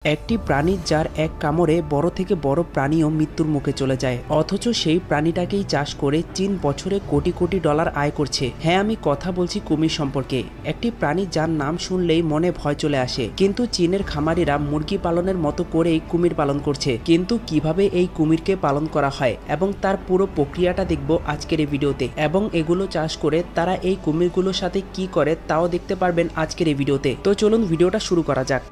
একটি প্রাণী যার এক কামড়ে বড় থেকে বড় প্রাণীও মৃত্যুর মুখে চলে যায়, অথচ সেই প্রাণীটাকেই চাষ করে চীন বছরে কোটি কোটি ডলার আয় করছে। হ্যাঁ, আমি কথা বলছি কুমির সম্পর্কে। একটি প্রাণী যার নাম শুনলেই মনে ভয় চলে আসে, কিন্তু চীনের খামারিরা মুরগি পালনের মতো করেই কুমির পালন করছে। কিন্তু কিভাবে এই কুমিরকে পালন করা হয় এবং তার পুরো প্রক্রিয়াটা দেখব আজকের এই ভিডিওতে, এবং এগুলো চাষ করে তারা এই কুমিরগুলোর সাথে কি করে তাও দেখতে পারবেন আজকের এই ভিডিওতে। তো চলুন ভিডিওটা শুরু করা যাক।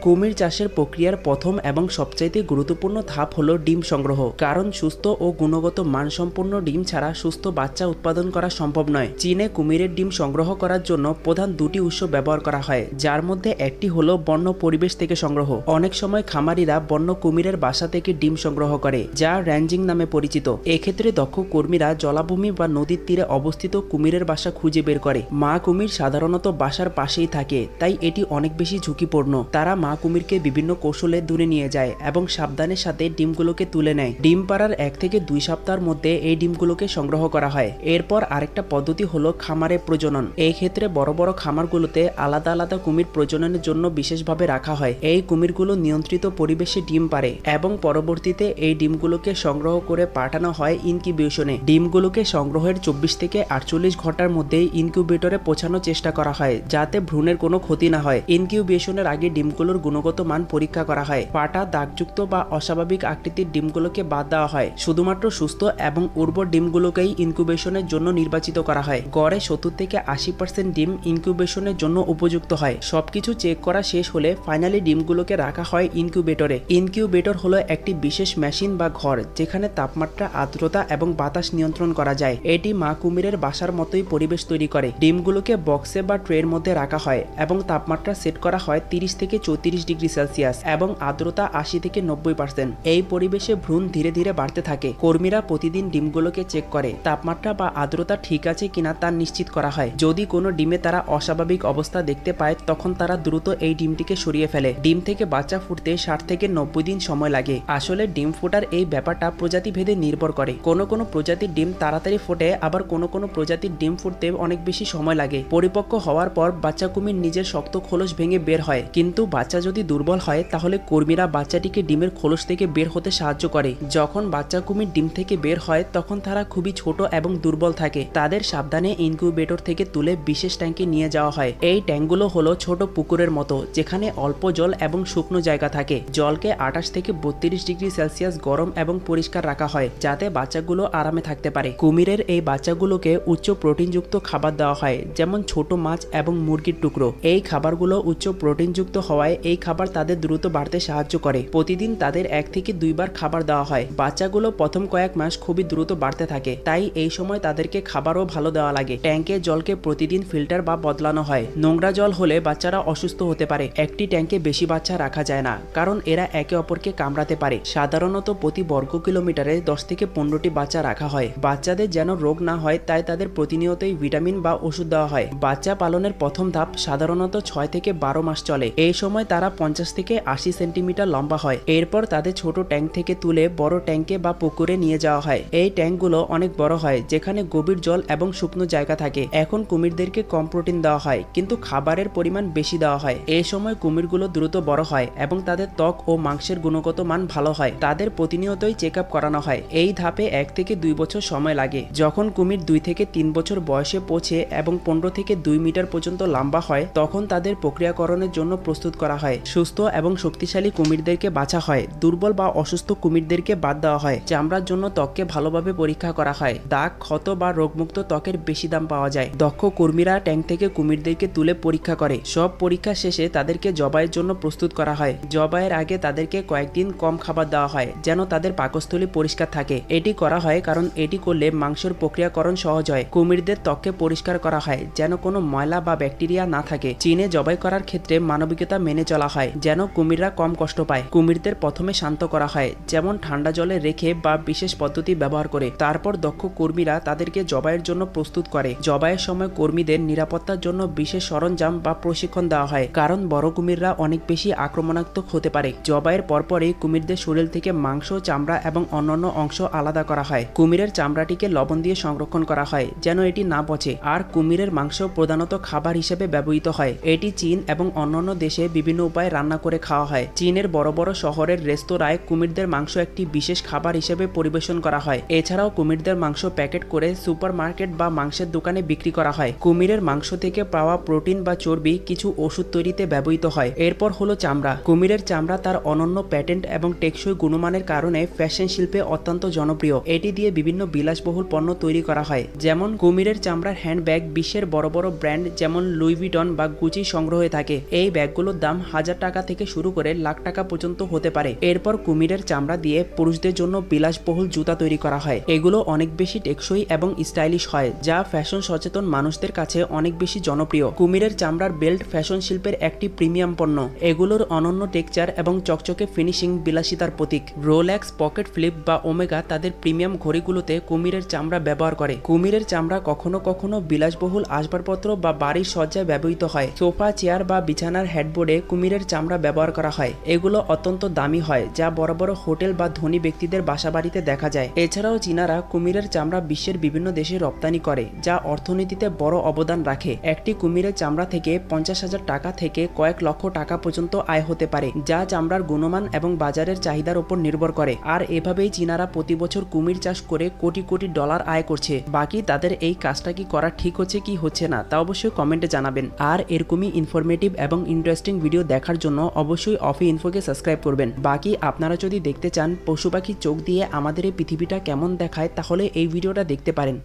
কুমির চাষের প্রক্রিয়ার প্রথম এবং সবচাইতে গুরুত্বপূর্ণ ধাপ হলো ডিম সংগ্রহ, কারণ সুস্থ ও গুণগত মানসম্পন্ন ডিম ছাড়া সুস্থ বাচ্চা উৎপাদন করা সম্ভব নয়। চীনে কুমিরের ডিম সংগ্রহ করার জন্য প্রধান দুটি উৎস ব্যবহার করা হয়, যার মধ্যে একটি হলো বন্য পরিবেশ থেকে সংগ্রহ। অনেক সময় খামারিরা বন্য কুমিরের বাসা থেকে ডিম সংগ্রহ করে, যা র্যাঞ্জিং নামে পরিচিত। এক্ষেত্রে দক্ষ কর্মীরা জলাভূমি বা নদীর তীরে অবস্থিত কুমিরের বাসা খুঁজে বের করে। মা কুমির সাধারণত বাসার পাশেই থাকে, তাই এটি অনেক বেশি ঝুঁকিপূর্ণ। তারা মা কুমিরকে বিভিন্ন কৌশলে দূরে নিয়ে যায় এবং সাবধানের সাথে ডিমগুলোকে তুলে নেয়। ডিম পাড়ার 1 থেকে 2 সপ্তাহের মধ্যে এই ডিমগুলোকে সংগ্রহ করা হয়। এরপর আরেকটা পদ্ধতি হলো খামারে প্রজনন। এই ক্ষেত্রে বড় বড় খামারগুলোতে আলাদা আলাদা কুমির প্রজননের জন্য বিশেষভাবে রাখা হয়। এই কুমিরগুলো নিয়ন্ত্রিত পরিবেশে ডিম পাড়ে এবং পরবর্তীতে এই ডিমগুলোকে সংগ্রহ করে পাঠানো হয় ইনকিউবেশনে। ডিমগুলোকে সংগ্রহের 24 থেকে 48 ঘন্টার মধ্যে ইনকিউবেটরে পৌঁছানোর চেষ্টা করা হয়, যাতে ভ্রূণের কোনো ক্ষতি না হয়। ইনকিউবেশনের আগে ডিমগুলোর গুণগত মান পরীক্ষা করা হয়। পাটা, দাগযুক্ত বা অস্বাভাবিক আকৃতির ডিমগুলোকে বাদ দেওয়া হয়। শুধুমাত্র সুস্থ এবং উর্বর ডিমগুলোকেই ইনকিউবেশনের জন্য নির্বাচিত করা হয়। গড়ে 70 থেকে 80% ডিম ইনকিউবেশনের জন্য উপযুক্ত হয়। সবকিছু চেক করা শেষ হলে ফাইনালি ডিমগুলোকে রাখা হয় ইনকিউবেটরে। ইনকিউবেটর হলো একটি বিশেষ মেশিন বা ঘর, যেখানে তাপমাত্রা, আর্দ্রতা এবং বাতাস নিয়ন্ত্রণ করা যায়। এটি মা কুমিরের বাসার মতোই পরিবেশ তৈরি করে। ডিমগুলোকে বক্সে বা ট্রের মধ্যে রাখা হয় এবং তাপমাত্রা সেট করা হয় 30 থেকে 34 ডিগ্রি সেলসিয়াস এবং আর্দ্রতা 80 থেকে 90%। এই পরিবেশে ভ্রূণ ধীরে ধীরে বাড়তে থাকে। কর্মীরা প্রতিদিন ডিমগুলোকে চেক করে তাপমাত্রা বা আর্দ্রতা ঠিক আছে কিনা তা নিশ্চিত করা হয়। যদি কোনো ডিমে তারা অস্বাভাবিক অবস্থা দেখতে পায়, তখন তারা দ্রুত এই ডিমটিকে সরিয়ে ফেলে। ডিম থেকে বাচ্চা ফুটতে 60 থেকে 90 দিন সময় লাগে। আসলে ডিম ফোটার এই ব্যাপারটা প্রজাতি ভেদে নির্ভর করে। কোনো কোনো প্রজাতির ডিম তাড়াতাড়ি ফোটে, আবার কোনো কোনো প্রজাতির ডিম ফুটতে অনেক বেশি সময় লাগে। পরিপক্ক হওয়ার পর বাচ্চা কুমির নিজের শক্ত খোলস ভেঙে বের হয়, কিন্তু বাচ্চা যদি দুর্বল হয় তাহলে কর্মীরা বাচ্চাটিকে ডিমের খোলস থেকে বের হতে সাহায্য করে। যখন বাচ্চা কুমির ডিম থেকে বের হয় তখন তারা খুবই ছোট এবং দুর্বল থাকে। তাদের সাবধানে ইনকিউবেটর থেকে তুলে বিশেষ ট্যাঙ্কে নিয়ে যাওয়া হয়। এই ট্যাঙ্কগুলো হলো ছোট পুকুরের মতো, যেখানে অল্প জল এবং শুকনো জায়গা থাকে। জলকে 28 থেকে 32 ডিগ্রি সেলসিয়াস গরম এবং পরিষ্কার রাখা হয়, যাতে বাচ্চাগুলো আরামে থাকতে পারে। কুমিরের এই বাচ্চাগুলোকে উচ্চ প্রোটিনযুক্ত খাবার দেওয়া হয়, যেমন ছোট মাছ এবং মুরগির টুকরো। এই খাবারগুলো উচ্চ প্রোটিনযুক্ত হওয়ায় এই খাবার তাদের দ্রুত বাড়তে সাহায্য করে। প্রতিদিন তাদের 1 থেকে 2 বার খাবার দেওয়া হয়। বাচ্চাগুলো প্রথম কয়েক মাস খুবই দ্রুত বাড়তে থাকে, তাই এই সময় তাদেরকে খাবারও ভালো দেওয়া লাগে। ট্যাঙ্কের জলকে প্রতিদিন ফিল্টার বা বদলানো হয়। নোংরা জল হলে বাচ্চারা অসুস্থ হতে পারে। একটি ট্যাঙ্কে বেশি বাচ্চা রাখা যায় না, কারণ এরা একে অপরকে কামড়াতে পারে। সাধারণত প্রতি বর্গ কিলোমিটারে 10 থেকে 15টি বাচ্চা রাখা হয়। বাচ্চাদের যেন রোগ না হয় তাই তাদের প্রতিনিয়তই ভিটামিন বা ওষুধ দেওয়া হয়। বাচ্চা পালনের প্রথম ধাপ সাধারণত 6 থেকে 12 মাস চলে। এই সময় তারা 50 থেকে 80 সেন্টিমিটার লম্বা হয়। এরপর তাদের ছোট ট্যাঙ্ক থেকে তুলে বড় ট্যাঙ্কে বা পুকুরে নিয়ে যাওয়া হয়। এই ট্যাঙ্কগুলো অনেক বড় হয়, যেখানে গভীর জল এবং শুকনো জায়গা থাকে। এখন কুমিরদেরকে কম প্রোটিন দেওয়া হয়, কিন্তু খাবারের পরিমাণ বেশি দেওয়া হয়। এই সময় কুমিরগুলো দ্রুত বড় হয় এবং তাদের ত্বক ও মাংসের গুণগত মান ভালো হয়। তাদের প্রতিনিয়তই চেক আপ করানো হয়। এই ধাপে 1 থেকে 2 বছর সময় লাগে। যখন কুমির 2 থেকে 3 বছর বয়সে পৌঁছে এবং 15 থেকে 2 মিটার পর্যন্ত লম্বা হয়, তখন তাদের প্রক্রিয়াকরণের জন্য প্রস্তুত করা হয়। সুস্থ এবং শক্তিশালী কুমিরদেরকে বাছা হয়, দুর্বল বা অসুস্থ কুমিরদেরকে বাদ দেওয়া হয়। চামড়ার জন্য ত্বককে ভালোভাবে পরীক্ষা করা হয়। দাগ, ক্ষত বা রোগমুক্ত ত্বকের বেশি দাম পাওয়া যায়। দক্ষ কর্মীরা ট্যাঙ্ক থেকে কুমিরদেরকে তুলে পরীক্ষা করে। সব পরীক্ষা শেষে তাদেরকে জবাইয়ের জন্য প্রস্তুত করা হয়। জবাইয়ের আগে তাদেরকে কয়েকদিন কম খাবার দেওয়া হয়, যেন তাদের পাকস্থলী পরিষ্কার থাকে। এটি করা হয় কারণ এটি করলে মাংসের প্রক্রিয়াকরণ সহজ হয়। কুমিরদের ত্বককে পরিষ্কার করা হয়, যেন কোনো ময়লা বা ব্যাকটেরিয়া না থাকে। চীনে জবাই করার ক্ষেত্রে মানবিকতা মেনে চলা হয়, যেন কুমিররা কম কষ্ট পায়। কুমিরদের প্রথমে শান্ত করা হয়, যেমন ঠান্ডা জলে রেখে বা বিশেষ পদ্ধতি ব্যবহার করে। তারপর দক্ষ কর্মীরা তাদেরকে জবাইয়ের জন্য প্রস্তুত করে। জবাইয়ের সময় কর্মীদের নিরাপত্তার জন্য বিশেষ সরঞ্জাম বা প্রশিক্ষণ দেওয়া হয়, কারণ বড় কুমিররা অনেক বেশি আক্রমণাত্মক হতে পারে। জবাইয়ের পরপরই কুমিরদের শরীর থেকে মাংস, চামড়া এবং অন্যান্য অংশ আলাদা করা হয়। কুমিরের চামড়াটিকে লবণ দিয়ে সংরক্ষণ করা হয়, যেন এটি না পচে। আর কুমিরের মাংস প্রধানত খাবার হিসেবে ব্যবহৃত হয়। এটি চীন এবং অন্যান্য দেশে বিভিন্ন বিভিন্ন উপায়ে রান্না করে খাওয়া হয়। চীনের বড় বড় শহরের রেস্তোরাঁয় কুমিরদের মাংস একটি বিশেষ খাবার হিসেবে পরিবেশন করা হয়। এছাড়াও কুমিরদের মাংস প্যাকেট করে সুপার মার্কেট বা মাংসের দোকানে বিক্রি করা হয়। কুমিরের মাংস থেকে পাওয়া প্রোটিন বা চর্বি কিছু ওষুধ তৈরিতে ব্যবহৃত হয়। এরপর হলো চামড়া। কুমিরের চামড়া তার অনন্য প্যাটেন্ট এবং টেকসই গুণমানের কারণে ফ্যাশন শিল্পে অত্যন্ত জনপ্রিয়। এটি দিয়ে বিভিন্ন বিলাসবহুল পণ্য তৈরি করা হয়, যেমন কুমিরের চামড়ার হ্যান্ডব্যাগ বিশ্বের বড় বড় ব্র্যান্ড যেমন লুই ভিটন বা গুচি সংগ্রহে থাকে। এই ব্যাগগুলোর দাম 1000 টাকা থেকে শুরু করে লাখ টাকা পর্যন্ত হতে পারে। এরপর কুমিরের চামড়া দিয়ে পুরুষদের জন্য বিলাসবহুল জুতা তৈরি করা হয়। এগুলো অনেক বেশি টেকসই এবং স্টাইলিশ হয়, যা ফ্যাশন সচেতন মানুষদের কাছে অনেক বেশি জনপ্রিয়। কুমিরের চামড়ার বেল্ট ফ্যাশন শিল্পের একটি প্রিমিয়াম পণ্য। এগুলোর অনন্য টেক্সচার এবং চকচকে ফিনিশিং বিলাসিতার প্রতীক। রোলেক্স, পকেট ফ্লিপ বা ওমেগা তাদের প্রিমিয়াম ঘড়িগুলোতে কুমিরের চামড়া ব্যবহার করে। কুমিরের চামড়া কখনো কখনো বিলাসবহুল আসবাবপত্র বা বাড়ির সজ্জায় ব্যবহৃত হয়। সোফা, চেয়ার বা বিছানার হেডবোর্ডে কুমিরের চামড়া ব্যবহার করা হয়। এগুলো অত্যন্ত দামি হয়, যা বড় বড় হোটেল বা ধনী ব্যক্তিদের বাসাবাড়িতে দেখা যায়। এছাড়াও চীনারা কুমিরের চামড়া বিশ্বের বিভিন্ন দেশে রপ্তানি করে, যা অর্থনীতিতে বড় অবদান রাখে। একটি কুমিরের চামড়া থেকে 50,000 টাকা থেকে কয়েক লক্ষ টাকা পর্যন্ত আয় হতে পারে, যা চামড়ার গুণমান এবং বাজারের চাহিদার উপর নির্ভর করে। আর এভাবেই চীনারা প্রতি বছর কুমির চাষ করে কোটি কোটি ডলার আয় করছে। বাকি তাদের এই কাজটা কি করা ঠিক হচ্ছে কি হচ্ছে না তা অবশ্যই কমেন্টে জানাবেন। আর এরকমই ইনফরমেটিভ এবং ইন্টারেস্টিং ভিডিও দেখার জন্য অবশ্যই অফি ইনফোকে সাবস্ক্রাইব করবেন। বাকি আপনারা যদি দেখতে চান পশু পাখির চোখ দিয়ে আমাদের এই পৃথিবীটা কেমন দেখায়, তাহলে এই ভিডিওটা দেখতে পারেন।